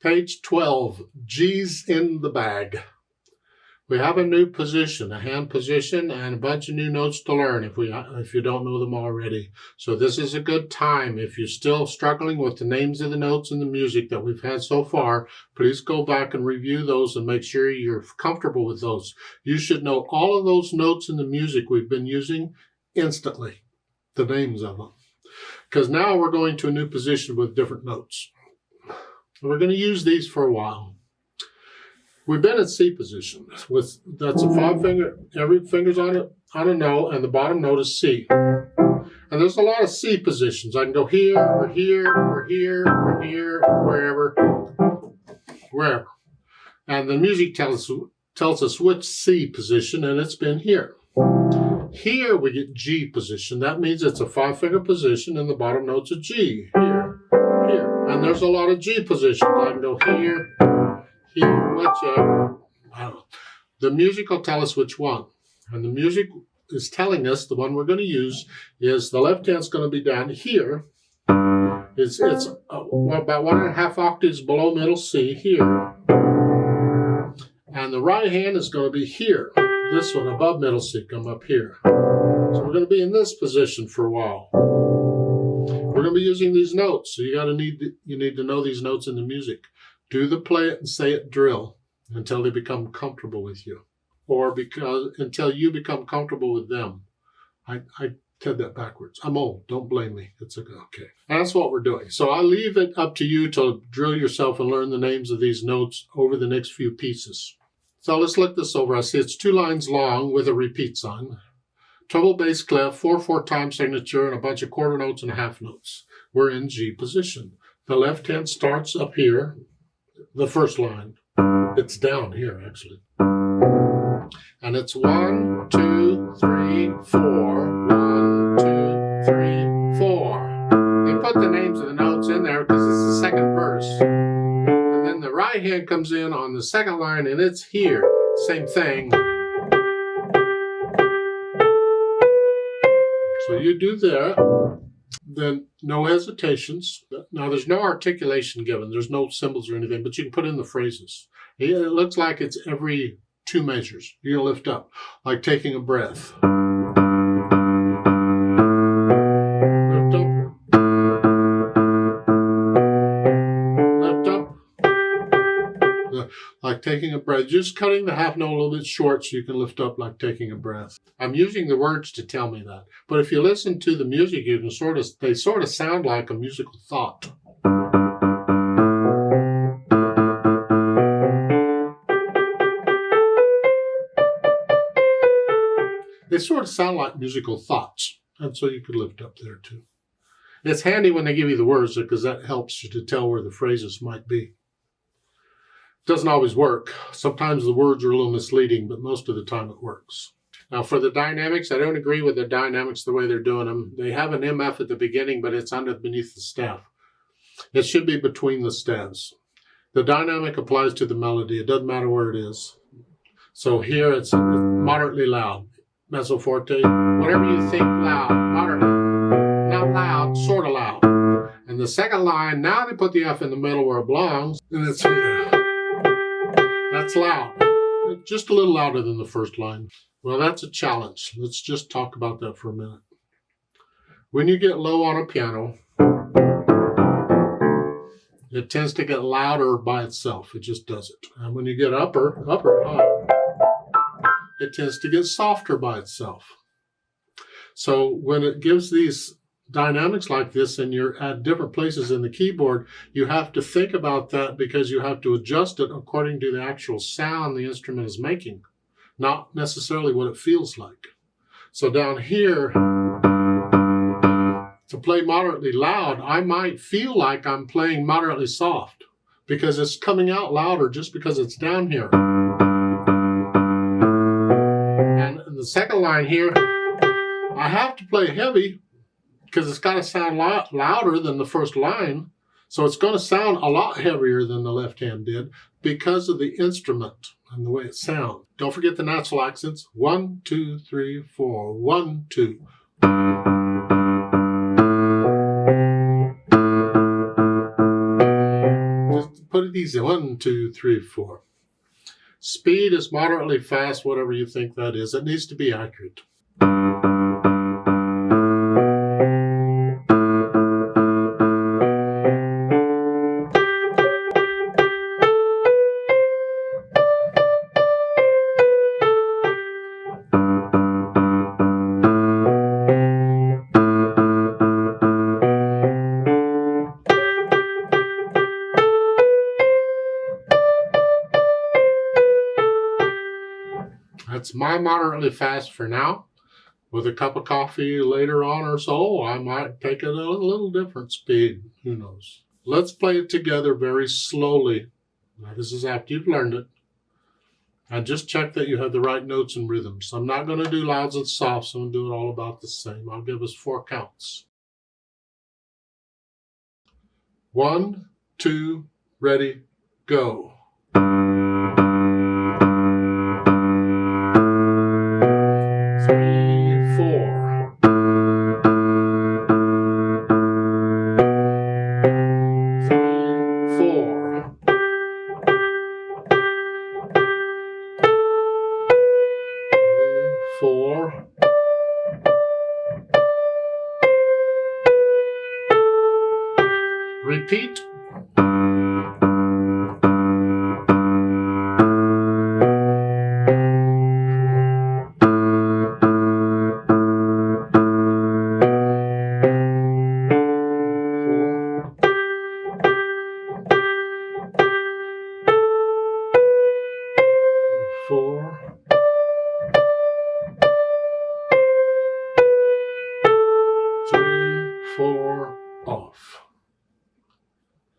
Page 12, G's in the bag. We have a new position, a hand position, and a bunch of new notes to learn if you don't know them already. So this is a good time. If you're still struggling with the names of the notes and the music that we've had so far, please go back and review those and make sure you're comfortable with those. You should know all of those notes in the music we've been using instantly, the names of them. Because now we're going to a new position with different notes. We're going to use these for a while. We've been in C position. That's a 5-finger, every finger's on a note, and the bottom note is C. And there's a lot of C positions. I can go here, or here, or here, or here, or wherever. And the music tells us which C position, and it's been here. Here we get G position. That means it's a 5-finger position, and the bottom note's a G. Here, here. And there's a lot of G positions. I can go here, here, whichever. The music will tell us which one. And the music is telling us the one we're going to use is the left hand's going to be down here. It's about 1.5 octaves below middle C here. And the right hand is going to be here. This one above middle C, come up here. So we're going to be in this position for a while. We're going to be using these notes. So you need to know these notes in the music. Do the play it and say it drill until they become comfortable with you, or until you become comfortable with them. I said that backwards. I'm old. Don't blame me. It's okay. And that's what we're doing. So I leave it up to you to drill yourself and learn the names of these notes over the next few pieces. So let's look this over. I see it's 2 lines long with a repeat sign. Treble, bass, clef, 4/4 time signature, and a bunch of quarter notes and half notes. We're in G position. The left hand starts up here. The first line. It's down here, actually. And it's 1, 2, 3, 4. 1, 2, 3, 4. They put the names of the notes in there because it's the second verse. And then the right hand comes in on the second line, and it's here. Same thing. So you do that. Then no hesitations. Now there's no articulation given. There's no symbols or anything, but you can put in the phrases. It looks like it's every 2 measures. You're going to lift up, like taking a breath. Lift up. Lift up. Like taking a breath. Just cutting the half note a little bit short so you can lift up like taking a breath. I'm using the words to tell me that. But if you listen to the music, you can they sort of sound like a musical thought. They sort of sound like musical thoughts. And so you could lift up there too. It's handy when they give you the words because that helps you to tell where the phrases might be. Doesn't always work. Sometimes the words are a little misleading, but most of the time it works. Now for the dynamics, I don't agree with the dynamics the way they're doing them. They have an MF at the beginning, but it's beneath the staff. It should be between the staves. The dynamic applies to the melody. It doesn't matter where it is. So here it's moderately loud. Mezzo forte, whatever you think loud, moderate. Not loud, sort of loud. And the second line, now they put the F in the middle where it belongs, and it's here. That's loud. Just a little louder than the first line. Well, that's a challenge. Let's just talk about that for a minute. When you get low on a piano, it tends to get louder by itself. It just does it. And when you get upper, high, it tends to get softer by itself. So when it gives these dynamics like this and you're at different places in the keyboard, you have to think about that because you have to adjust it according to the actual sound the instrument is making, not necessarily what it feels like. So down here, to play moderately loud, I might feel like I'm playing moderately soft because it's coming out louder just because it's down here. And in the second line here, I have to play heavy because it's got to sound louder than the first line. So it's going to sound a lot heavier than the left hand did because of the instrument and the way it sounds. Don't forget the natural accents. 1, 2, 3, 4. 1, 2. Just put it easy. 1, 2, 3, 4. Speed is moderately fast, whatever you think that is. It needs to be accurate. That's my moderately fast for now. With a cup of coffee later on or so, I might take it at a little different speed. Who knows? Let's play it together very slowly. Now, this is after you've learned it. And just check that you have the right notes and rhythms. I'm not going to do louds and softs. I'm going to do it all about the same. I'll give us 4 counts. 1, 2, ready, go. 3, 4. 3, 4. 4. Repeat.